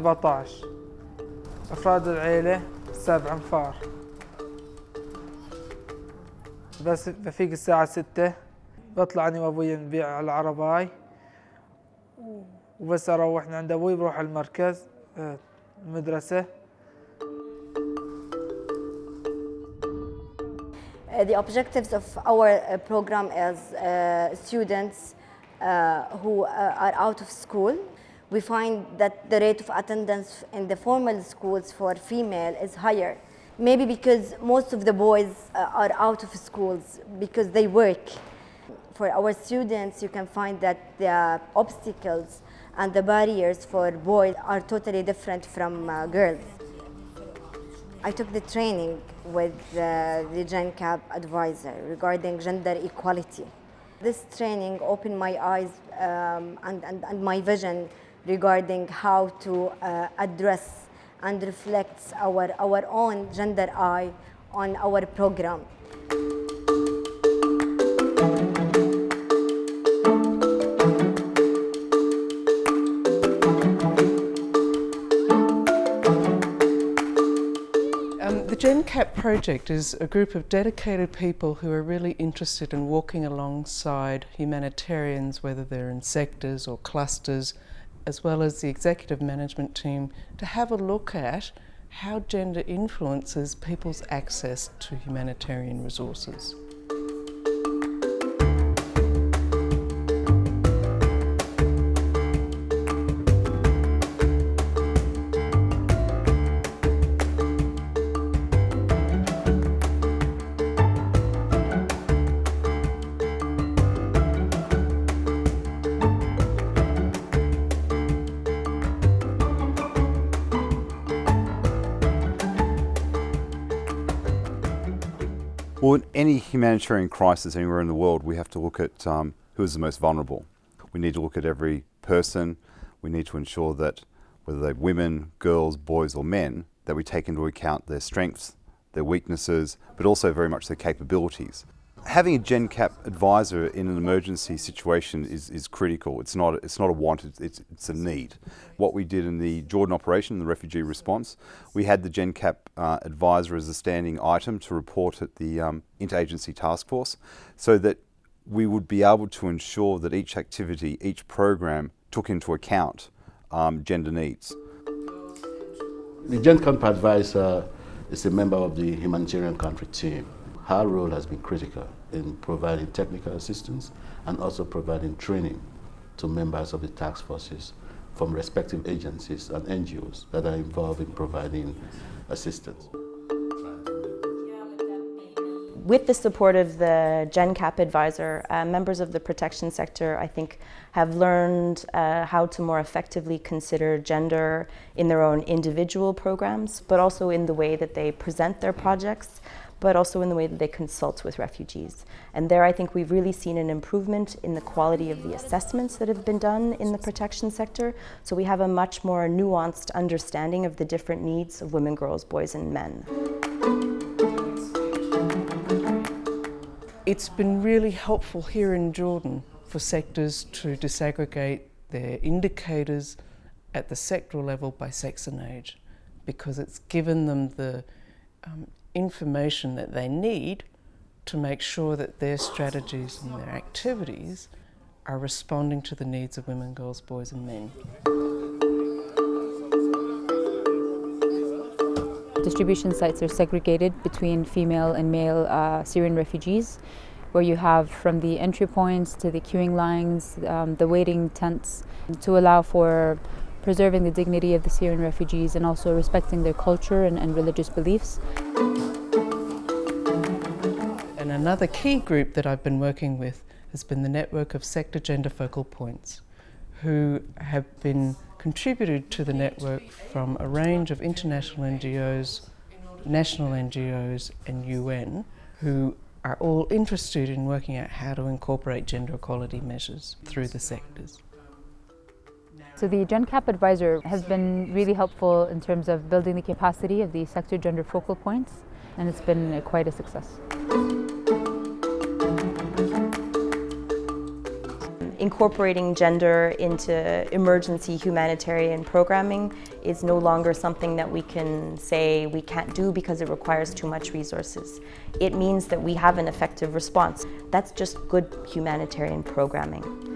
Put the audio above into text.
14. أفراد العيلة 7 أنفار. بس بفيق الساعة 6، بطلع أنا وأبوي نبيع على العرباي، وبس أروح من عند أبوي بروح المركز المدرسة. The objectives of our program is students who are out of school. We find that the rate of attendance in the formal schools for female is higher. Maybe because most of the boys are out of schools because they work. For our students, you can find that the obstacles and the barriers for boys are totally different from girls. I took the training with the GenCap advisor regarding gender equality. This training opened my eyes and my vision regarding how to address and reflect our own gender eye on our program. The GenCap project is a group of dedicated people who are really interested in walking alongside humanitarians, whether they're in sectors or clusters, as well as the executive management team, to have a look at how gender influences people's access to humanitarian resources. Well, in any humanitarian crisis anywhere in the world, we have to look at who is the most vulnerable. We need to look at every person. We need to ensure that whether they're women, girls, boys or men, that we take into account their strengths, their weaknesses, but also very much their capabilities. Having a GenCap advisor in an emergency situation is critical. It's not a want, it's a need. What we did in the Jordan operation, the refugee response, we had the GenCap advisor as a standing item to report at the interagency task force, so that we would be able to ensure that each activity, each program took into account gender needs. The GenCap advisor is a member of the humanitarian country team. Her role has been critical in providing technical assistance and also providing training to members of the task forces from respective agencies and NGOs that are involved in providing assistance. With the support of the GenCap advisor, members of the protection sector, I think, have learned how to more effectively consider gender in their own individual programs, but also in the way that they present their projects, but also in the way that they consult with refugees. And there I think we've really seen an improvement in the quality of the assessments that have been done in the protection sector. So we have a much more nuanced understanding of the different needs of women, girls, boys and men. It's been really helpful here in Jordan for sectors to disaggregate their indicators at the sectoral level by sex and age, because it's given them the information that they need to make sure that their strategies and their activities are responding to the needs of women, girls, boys and men. Distribution sites are segregated between female and male Syrian refugees, where you have from the entry points to the queuing lines, the waiting tents, to allow for preserving the dignity of the Syrian refugees and also respecting their culture and religious beliefs. And another key group that I've been working with has been the network of sector gender focal points, who have been contributed to the network from a range of international NGOs, national NGOs and UN, who are all interested in working out how to incorporate gender equality measures through the sectors. So the GenCap advisor has been really helpful in terms of building the capacity of the sector gender focal points, and it's been quite a success. incorporating gender into emergency humanitarian programming is no longer something that we can say we can't do because it requires too much resources. It means that we have an effective response. That's just good humanitarian programming.